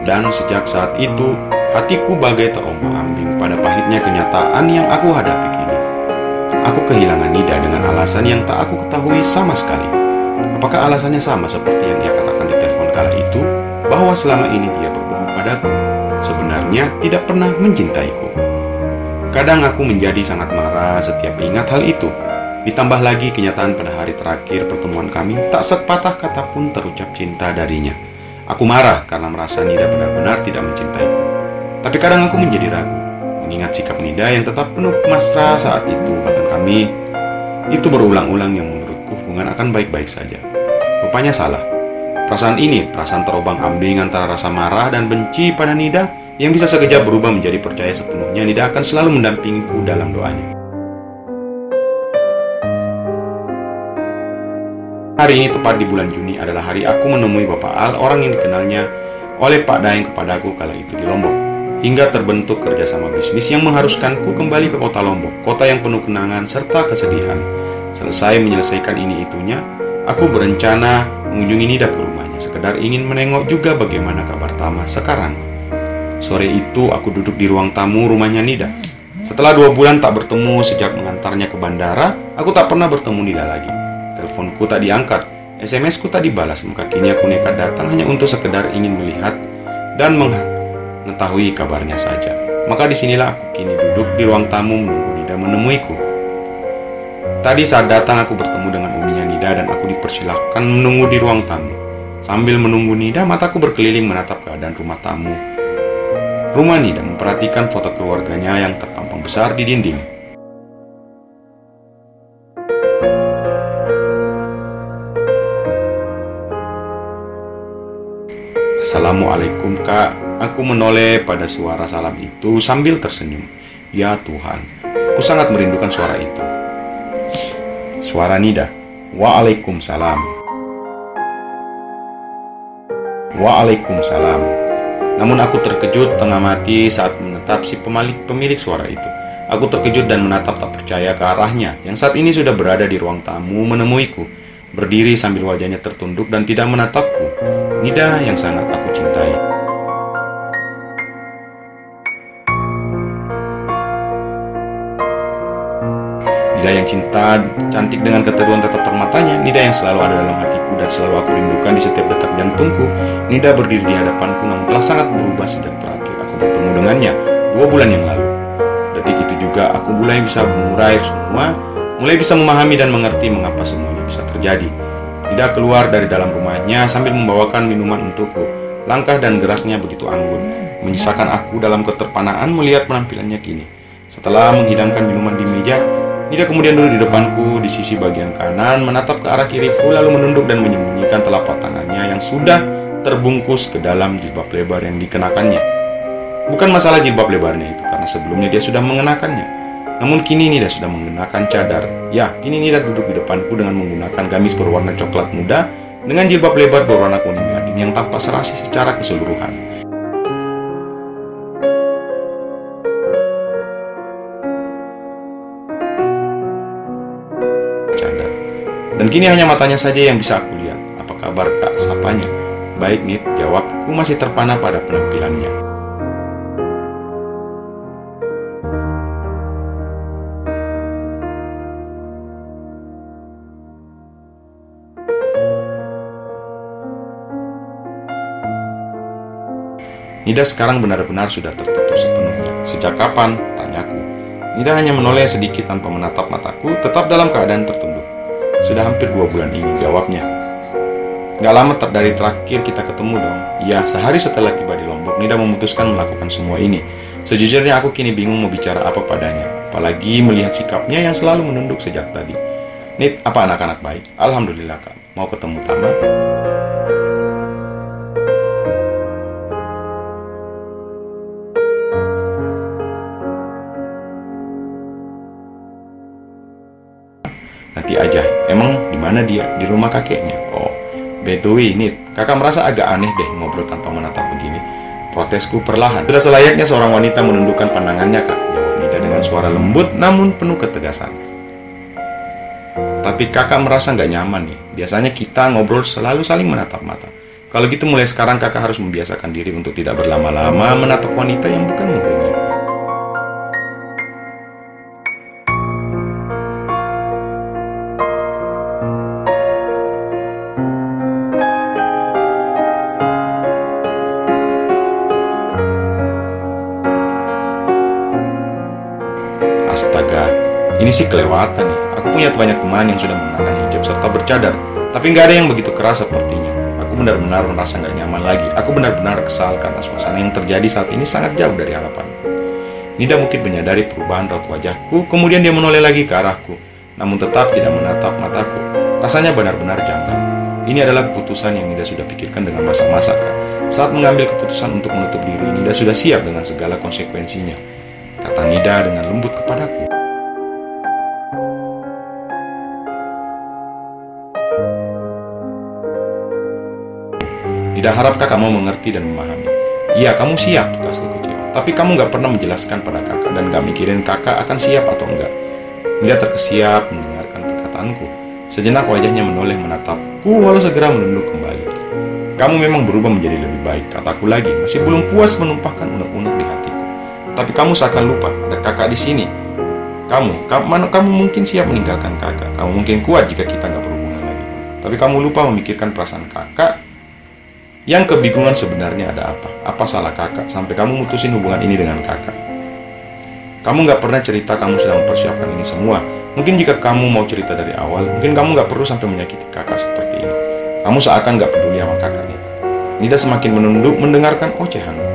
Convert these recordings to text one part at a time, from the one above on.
Dan sejak saat itu, hatiku bagai terombang-ambing pada pahitnya kenyataan yang aku hadapi kini. Aku kehilangan Nida dengan alasan yang tak aku ketahui sama sekali. Apakah alasannya sama seperti yang ia katakan di telepon kala itu, bahwa selama ini dia berbohong padaku, sebenarnya tidak pernah mencintaiku? Kadang aku menjadi sangat marah setiap ingat hal itu. Ditambah lagi kenyataan pada hari terakhir pertemuan kami, tak sepatah kata pun terucap cinta darinya. Aku marah karena merasa Nida benar-benar tidak mencintaiku. Tapi kadang aku menjadi ragu, mengingat sikap Nida yang tetap penuh mesra saat itu. Bahkan kami itu berulang-ulang yang menurutku hubungan akan baik-baik saja. Rupanya salah. Perasaan ini, perasaan terombang-ambing antara rasa marah dan benci pada Nida, yang bisa sekejap berubah menjadi percaya sepenuhnya Nida akan selalu mendampingiku dalam doanya. Hari ini tepat di bulan Juni adalah hari aku menemui Bapak Al, orang yang dikenalnya oleh Pak Daeng kepadaku kala itu di Lombok. Hingga terbentuk kerjasama bisnis yang mengharuskanku kembali ke kota Lombok, kota yang penuh kenangan serta kesedihan. Selesai menyelesaikan ini itunya, aku berencana mengunjungi Nida ke rumahnya, sekedar ingin menengok juga bagaimana kabar Tama sekarang. Sore itu aku duduk di ruang tamu rumahnya Nida. Setelah 2 bulan tak bertemu sejak mengantarnya ke bandara, aku tak pernah bertemu Nida lagi. Teleponku tak diangkat, SMS-ku tak dibalas, maka kini aku nekat datang hanya untuk sekedar ingin melihat dan mengetahui kabarnya saja. Maka disinilah aku kini duduk di ruang tamu menunggu Nida menemuiku. Tadi saat datang aku bertemu dengan uminya Nida dan aku dipersilahkan menunggu di ruang tamu. Sambil menunggu Nida, mataku berkeliling menatap keadaan rumah tamu. Rumah Nida, memperhatikan foto keluarganya yang terpampang besar di dinding. Assalamualaikum kak, aku menoleh pada suara salam itu sambil tersenyum. Ya Tuhan, aku sangat merindukan suara itu. Suara Nida, Waalaikumsalam. Waalaikumsalam. Namun aku terkejut tengah mati saat menatap si pemilik suara itu. Aku terkejut dan menatap tak percaya ke arahnya, yang saat ini sudah berada di ruang tamu menemuiku, berdiri sambil wajahnya tertunduk dan tidak menatapku. Nida yang sangat aku cintai. Nida yang cinta, cantik dengan keteduhan tatap matanya. Nida yang selalu ada dalam hatiku dan selalu aku rindukan di setiap detak jantungku. Nida berdiri di hadapanku, namun telah sangat berubah sejak terakhir aku bertemu dengannya 2 bulan yang lalu. Detik itu juga aku mulai bisa mengurai semua, mulai bisa memahami dan mengerti mengapa semuanya bisa terjadi. Nida keluar dari dalam rumahnya sambil membawakan minuman untukku. Langkah dan geraknya begitu anggun, menyisakan aku dalam keterpanaan melihat penampilannya kini. Setelah menghidangkan minuman di meja, Nida kemudian duduk di depanku di sisi bagian kanan, menatap ke arah kiriku lalu menunduk dan menyembunyikan telapak tangannya yang sudah terbungkus ke dalam jilbab lebar yang dikenakannya. Bukan masalah jilbab lebarnya itu, karena sebelumnya dia sudah mengenakannya. Namun kini Nida sudah mengenakan cadar. Ya, kini Nida duduk di depanku dengan menggunakan gamis berwarna coklat muda dengan jilbab lebar berwarna kuning gading yang tampak serasi secara keseluruhan. Cadar. Dan kini hanya matanya saja yang bisa aku lihat. Apa kabar kak? Sapanya. Baik Nid, jawabku masih terpana pada penampilannya. Nida sekarang benar-benar sudah tertutup sepenuhnya. Sejak kapan? Tanyaku. Nida hanya menoleh sedikit tanpa menatap mataku, tetap dalam keadaan tertunduk. Sudah hampir 2 bulan ini, jawabnya. Gak lama dari terakhir kita ketemu dong. Iya, sehari setelah tiba di Lombok, Nida memutuskan melakukan semua ini. Sejujurnya aku kini bingung mau bicara apa padanya, apalagi melihat sikapnya yang selalu menunduk sejak tadi. Nid, apa anak-anak baik? Alhamdulillah kak. Mau ketemu Tama? Nanti aja. Emang di mana dia? Di rumah kakeknya. Oh, Betuwi, Nid. Kakak merasa agak aneh deh ngobrol tanpa menatap begini. Protesku perlahan. Sudah selayaknya seorang wanita menundukkan pandangannya, kak. Jawab Nida dengan suara lembut namun penuh ketegasan. Tapi kakak merasa nggak nyaman nih. Biasanya kita ngobrol selalu saling menatap mata. Kalau gitu mulai sekarang kakak harus membiasakan diri untuk tidak berlama-lama menatap wanita yang bukan muridnya. Astaga, ini sih kelewatan nih. Aku punya banyak teman yang sudah mengenakan hijab serta bercadar, tapi nggak ada yang begitu keras sepertinya. Aku benar-benar merasa nggak nyaman lagi. Aku benar-benar kesal karena suasana yang terjadi saat ini sangat jauh dari harapan. Nida mungkin menyadari perubahan raut wajahku, kemudian dia menoleh lagi ke arahku, namun tetap tidak menatap mataku. Rasanya benar-benar janggal. Ini adalah keputusan yang Nida sudah pikirkan dengan masak-masak. Saat mengambil keputusan untuk menutup diri, Nida sudah siap dengan segala konsekuensinya, kata Nida dengan lembut kepadaku. Nida harap kakak mau mengerti dan memahami. Iya, kamu siap tugasku kecil, tapi kamu gak pernah menjelaskan pada kakak dan gak mikirin kakak akan siap atau enggak. Nida terkesiap mendengarkan perkataanku. Sejenak wajahnya menoleh menatapku lalu segera menunduk kembali. Kamu memang berubah menjadi lebih baik, kataku lagi, masih belum puas menumpahkan unek-unek di hatiku. Tapi kamu seakan lupa, ada kakak di sini. Kamu mungkin siap meninggalkan kakak. Kamu mungkin kuat jika kita gak berhubungan lagi. Tapi kamu lupa memikirkan perasaan kakak yang kebingungan sebenarnya ada apa. Apa salah kakak sampai kamu mutusin hubungan ini dengan kakak? Kamu gak pernah cerita kamu sedang mempersiapkan ini semua. Mungkin jika kamu mau cerita dari awal, mungkin kamu gak perlu sampai menyakiti kakak seperti ini. Kamu seakan gak peduli sama kakak Nida. Nida semakin menunduk mendengarkan ocehanku.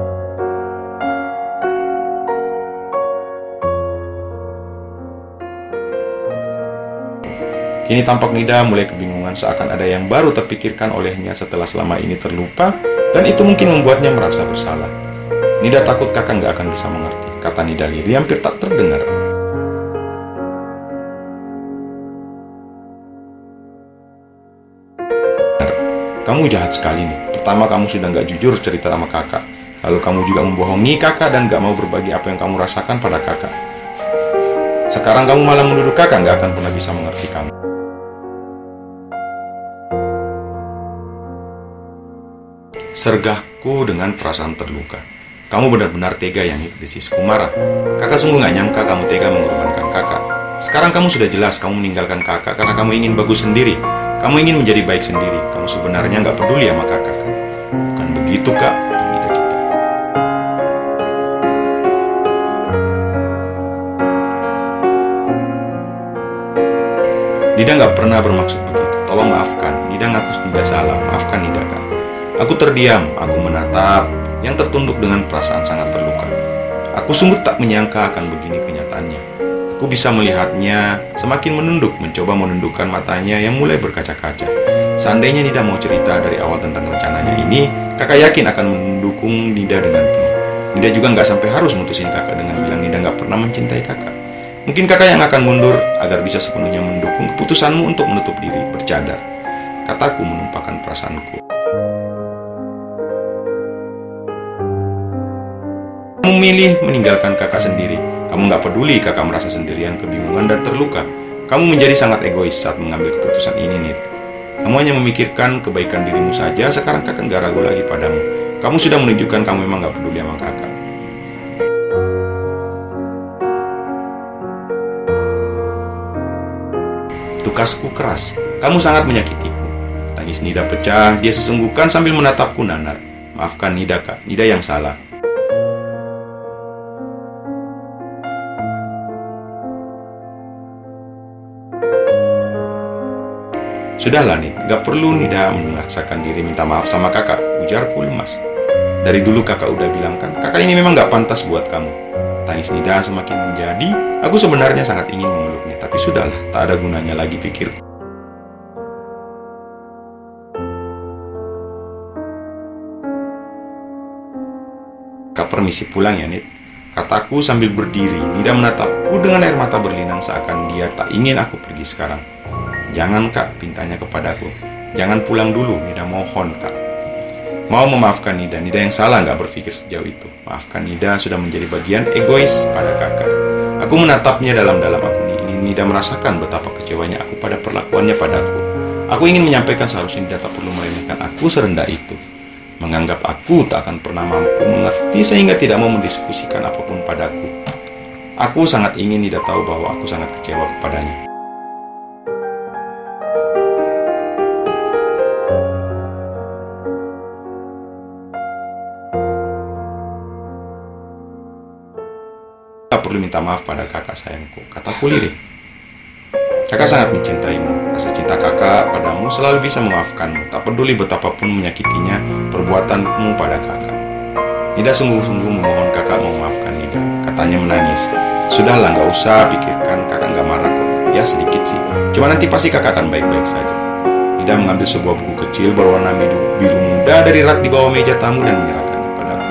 Kini tampak Nida mulai kebingungan, seakan ada yang baru terpikirkan olehnya setelah selama ini terlupa, dan itu mungkin membuatnya merasa bersalah. Nida takut kakak nggak akan bisa mengerti, kata Nida lirih hampir tak terdengar. Kamu jahat sekali nih. Pertama kamu sudah nggak jujur cerita sama kakak, lalu kamu juga membohongi kakak dan nggak mau berbagi apa yang kamu rasakan pada kakak. Sekarang kamu malah menuduh kakak nggak akan pernah bisa mengerti kamu. Sergahku dengan perasaan terluka. Kamu benar-benar tega ya, Nid, desisku marah. Kakak sungguh gak nyangka kamu tega mengorbankan kakak. Sekarang kamu sudah jelas kamu meninggalkan kakak karena kamu ingin bagus sendiri. Kamu ingin menjadi baik sendiri. Kamu sebenarnya gak peduli sama kakak kan? Bukan begitu, Kak. Nida cepat. Nida gak pernah bermaksud begitu. Tolong maafkan. Nida ngaku tidak salah. Maafkan Nida, Kak. Aku terdiam, aku menatap, yang tertunduk dengan perasaan sangat terluka. Aku sungguh tak menyangka akan begini kenyataannya. Aku bisa melihatnya semakin menunduk, mencoba menundukkan matanya yang mulai berkaca-kaca. Seandainya Nida mau cerita dari awal tentang rencananya ini, kakak yakin akan mendukung Nida dengan penuh. Nida juga nggak sampai harus mutusin kakak dengan bilang Nida nggak pernah mencintai kakak. Mungkin kakak yang akan mundur agar bisa sepenuhnya mendukung keputusanmu untuk menutup diri bercadar. Kataku menumpahkan perasaanku. Kamu memilih meninggalkan kakak sendiri. Kamu gak peduli kakak merasa sendirian, kebingungan, dan terluka. Kamu menjadi sangat egois saat mengambil keputusan ini, Nid. Kamu hanya memikirkan kebaikan dirimu saja. Sekarang kakak gak ragu lagi padamu. Kamu sudah menunjukkan kamu memang gak peduli sama kakak. Tukasku keras. Kamu sangat menyakitiku. Tangis Nida pecah. Dia sesungguhkan sambil menatapku nanar. Maafkan Nida, Kak. Nida yang salah. Sudahlah, Nid, gak perlu Nida memaksakan diri minta maaf sama kakak, ujarku lemas. Dari dulu kakak udah bilang kan, kakak ini memang gak pantas buat kamu. Tangis Nida semakin menjadi, aku sebenarnya sangat ingin memeluknya, tapi sudahlah, tak ada gunanya lagi pikirku. Kak permisi pulang ya, Nid, kataku sambil berdiri. Nida menatapku dengan air mata berlinang seakan dia tak ingin aku pergi sekarang. Jangan, Kak, pintanya kepadaku. Jangan pulang dulu, Nida mohon, Kak. Mau memaafkan Nida. Nida yang salah gak berpikir sejauh itu. Maafkan Nida sudah menjadi bagian egois pada kakak. Aku menatapnya dalam-dalam. Aku ingin Nida merasakan betapa kecewanya aku pada perlakuannya padaku. Aku ingin menyampaikan seharusnya Nida tak perlu meremehkan aku serendah itu. menganggap aku tak akan pernah mampu mengerti sehingga tidak mau mendiskusikan apapun padaku. Aku sangat ingin Nida tahu bahwa aku sangat kecewa kepadanya. Tak perlu minta maaf pada kakak sayangku, kataku lirih. Kakak sangat mencintaimu. Rasa cinta kakak padamu selalu bisa memaafkanmu, tak peduli betapapun menyakitinya perbuatanmu pada kakak. Nida sungguh-sungguh memohon kakak mau memaafkan Nida. Katanya menangis. Sudahlah, gak usah pikirkan, kakak gak marah kok. Ya sedikit sih, cuma nanti pasti kakak akan baik-baik saja. Nida mengambil sebuah buku kecil berwarna biru muda dari rak di bawah meja tamu dan menyerahkannya padaku.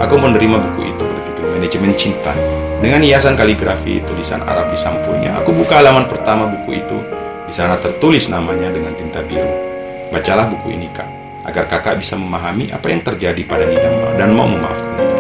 Aku menerima buku itu berjudul Manajemen Cinta. Dengan hiasan kaligrafi tulisan Arab di sampulnya, aku buka halaman pertama buku itu. Di sana tertulis namanya dengan tinta biru. Bacalah buku ini, Kak, agar kakak bisa memahami apa yang terjadi pada Nida dan mau memaafkan Nida.